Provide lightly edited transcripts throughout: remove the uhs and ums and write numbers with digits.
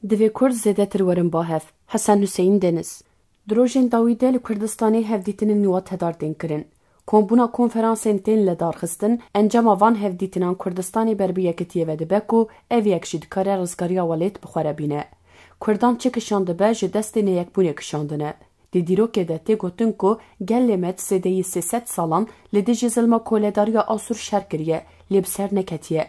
دوی کرد زیدتر ورن با هف حسن حسین دنیز دروژن داویده لکردستانی هفدیتن نیوات هدار دین کرن کمبونا کنفرانسین تین لدارخستن انجام وان هفدیتنان کردستانی بر بیکتیه و دبکو او یکشید کار رزگاریا ولیت بخوره بینه کردان چه کشانده به جدست نیک بونه کشاندنه دی دیروکه ده تی گوتن کو گلمت سدهی 300 سالان لدی ظلما کولداریا آسور شرکریه لبسر نکتیه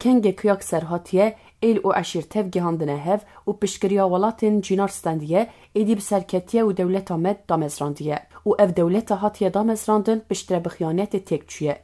کنگ کیاک سرهاتیه ایل او عشیر تف گهاندنه هف و پشکریا ولاتین جینار ستندیه ایدی بسرکتیه و دولت آمد دامزراندیه و اف دولت هاتیه دامزراندن بشتر بخیانت تکچیه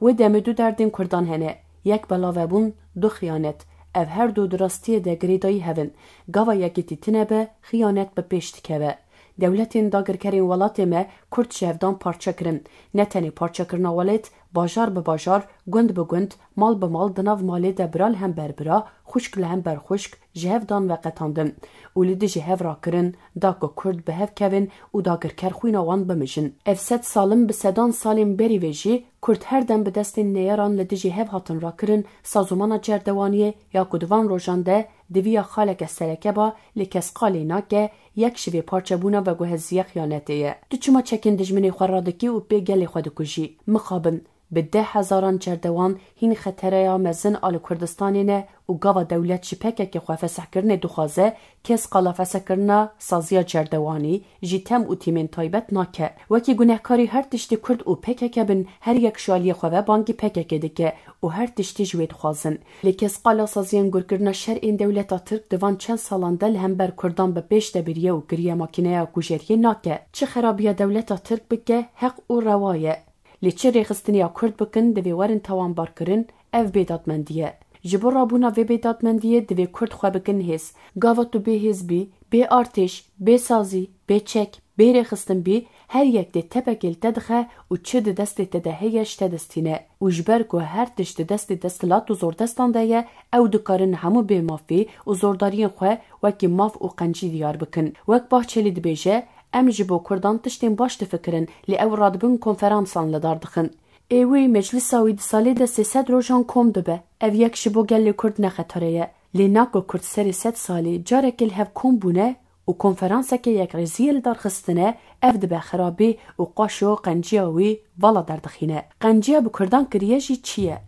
و دمدو دردین کردان هنه یک بلاوه بون دو خیانت اف هر دو دراستی ده گریدایی هفن گاوا یکیتی تنبه خیانت به پیشت که دولتین داگرکرین ولات ما کرد شهفدان پارچه کرن نتنی پارچه کرنا ولات باجار به باجار گند به گند مال به مال دناو مالی دبرال هم بربرا خشک لهم بر خشک جهفدان و قطاندن ولید جهف را کرن داگو کرد به هف کون و داگرکر خوین آوان بمجن افسد سالم به سدان سالم بری ویجی کرد هر دم به دست نیران لدی جهف هاتن را کرن سازمان جردوانیه یا کدوان روشانده دویا خالق سرکه با لکس قالینا که یک شوی پارچه بونا و گوهزیه خیانتیه دو چما چکن دجمنی خورادکی و به گلی خود کجی مخابن به 10,000 جردوان هین خطره یا مزن آل کردستانی نه و گاوا دولت شپکه که خواه فسح کرنه دخوازه کس قالا فسح کرنه سازیا جردوانی جیتم و تیمین تایبت ناکه وکی گنهکاری هر تشتی کرد و پکه که بن هر یک شالی خواه بانگی پکه که دکه و هر تشتی جوید خوازن لیکس قالا سازیان گر کرنه شر این دولت ترک دوان چند سالان دل هم بر کردان به پیش دبریه و گریه ماکینه و کجریه ناکه چه خرابیه دولت ترک بگه حق و روایه لیچه ریخستنیا کرد بکن دوی ورن توان بار کرن اف بیدادمندیه جبر رابونا و بیدادمندیه دوی کرد خواه بکن هیس گاواتو بی حزبی بی آرتش بی سازی بی چک بی ریخستن بی هر یک ده تپکل تدخه و چه ده دست تدهیش تدستینه و جبر که هر تشت دست دستلات و زوردستان ده او دکارن همو بی مافی و زوردارین خواه وکی ماف و قنجی دیار بکن وک باحچلی دبیجه ام جبو کردان تشتین باش تفکرن لی او رادبون کنفرانسان لدار دخن ایوی مجلس ساوید سالی ده 300 روشان کم دبه او یک شبو گلی کرد نخطره لی ناکو کرد سری 100 سالی جارکل هف کم بونه و کنفرانسه که یک رزیل دار خستنه اف دبه خرابی و قاشو قنجیاوی والا در دخینه قنجیا بو کردان کریه جی چیه؟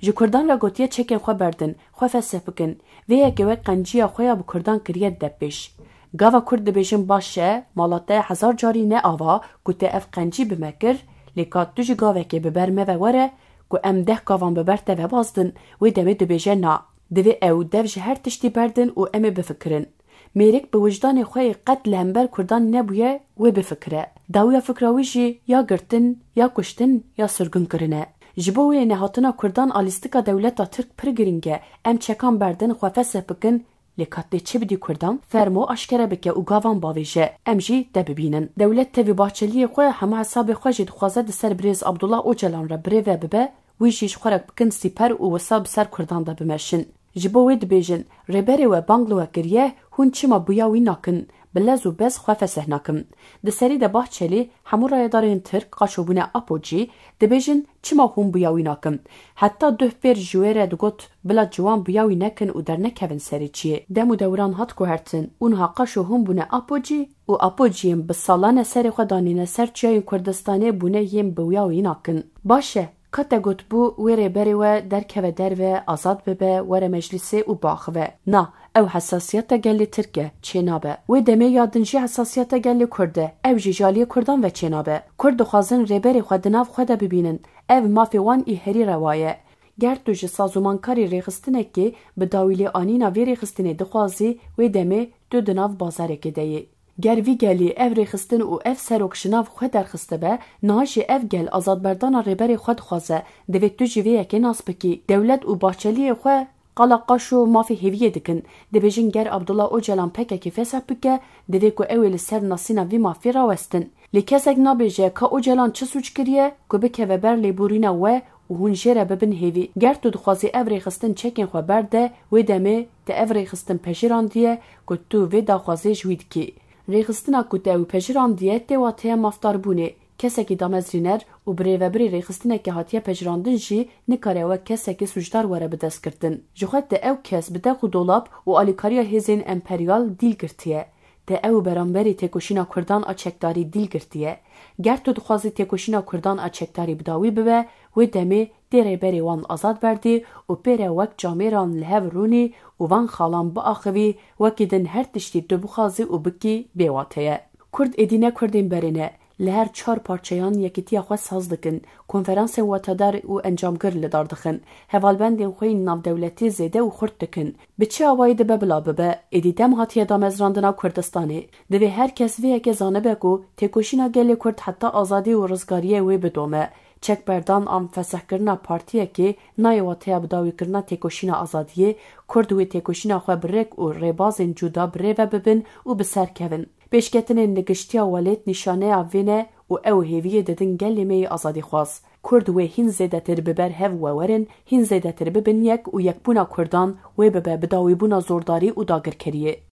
جو کردان را گوتیه چکن خواه بردن خواه فسه بکن ویه که وی قنجیا خواه بو کردان کریه دبش گاوا کرد بیشن باشه مالاته 1000 جاری نه آوا گوته اف قنجی بمکر لیکات دوش گاوه که ببرمه و وره گو ام 10 گاوان ببرته و بازدن وی دمه دو بیشه نا دوی او دوش هر تشتی بردن و امه بفکرن میرک به وجدان خواه قتل همبر کردان نبویه و بفکره داویا فکراویشی یا گرتن یا کشتن یا سرگن کرنه جبوی نهاتنا کردان آلیستکا دولتا ترک پرگرینگه ام چکان بردن خواه فسه بکن لیکات چه بدی کردم فرمو آشکره بکه او گاوان باویشه امجی ده ببینن دولت تاوی باچلی خواه همه حساب خواه جد خوازه ده سر بریز عبدالله اوجلان را بره و ببه ویشیش خورک بکن سیپر و وصاب سر کردان ده بمرشن جبوی ده بیجن ربری و بانگلو گریه هون چما بویاوی ناکن بلز و بز خواه فسه ناکم ده سری ده باچلی همو رایدارین ترک قاشوبونه اپوجی ده بیجن چما هم بویاوی ناکم حتی ده پیر جویره ده گوت بلا جوان بویاوی نکن و در نکوین سری چیه دمو دوران هات که هرتن اونها قاشو هم بونه اپوجی و اپوجیم بسالان سری خودانین سر چیای کردستانه بونه یم بویاوی ناکن باشه کتا گوت بو ویره بری و درکه و در و آزاد ببه وره مجلسی و باخوه نا او حساسیت گلی ترکه چه نابه و دمه یادنجی حساسیت گلی کرده او جیجالی کردان و چه نابه کرد خوازن ریبری خودناف خوده ببینن او مافی وان ای هری روایه گرد دوش سازومانکاری ریخستنه که به داویلی آنینا وی ریخستنه دخوازی و دمه دو دناف بازاره که دیه گروی گلی او ریخستن و اف سروکشناف خود درخسته به نهاش اف گل آزاد بردان ریبری خود خوازه دوید تو جویه که ناس بکی دولت و باچلی خود قلقاشو مافی هیویه دکن دبیجن گر عبدالله اوجلان پکه که فسح بکه دوی که اویل سر ناسینا وی مافی را وستن لیکسک نابیجه که اوجلان چه سوچ کریه که بکه و بر لیبورینا و هون جره ببن هیوی گر تو دخوازی اوری خستن چکن خو برده و دمه ده اوری خستن پشیران دیه که تو وی دخوازی جوید کی ریخستنا که او پشیران دیه تی و تی مفتار بونه kesekî damezrîner û birêveberî rêxistineke hatiye pejirandin jî nikare wek kesekî sujdar were bi destgirtin. Ji xwe te ew kes bi deq û dolap û alîkariya hêzên emperyal dîl girtiye. Te ew beramberî têkoşîna Kurdan a çekdarî dîl girtiye. Ger tu dixwazî têkoşîna Kurdan a çekdarî bi dawî bibe, wê demê dê rêberê wan azad berdî û pêre wek camêran li hev rûnî û van xalan biaxivî wekî din her tiştî tu bixwazî û bikî bêwateye. Kurd êdîne Kurdên berîne. Li her çar parçeyan yekîtiya xwe saz dikin, konferansên wetedar û encamgir li dar dixin, hevalbendên xwe yên navdewletî zêde û xurt dikin. Bi çi awayî dibe bila bibe, êdî dem hatiye damezrandina Kurdistanê. Divê her kes vê yekê zanibe ku têkoşîna gelê Kurd heta azadî û rizgariyê wê bidome. Çekberdan an fesehkirina partiyekê nayê wateya bidawîkirina têkoşîna azadiyê, Kurd wê têkoşîna xwe bi rêk û rêbazên cuda bi rêve bibin û bi ser kevin. Pêşketinên li giştiya welêt nîşaneya vê ne û ew hêviyê didin gelê me yê azadî xwaz. Kurd wê hîn zêdetir biber hev we werin, hîn zêdetir bibin yek û yekbûna Kurdan wê bibe bi dawîbûna zordarî û dagirkeriyê.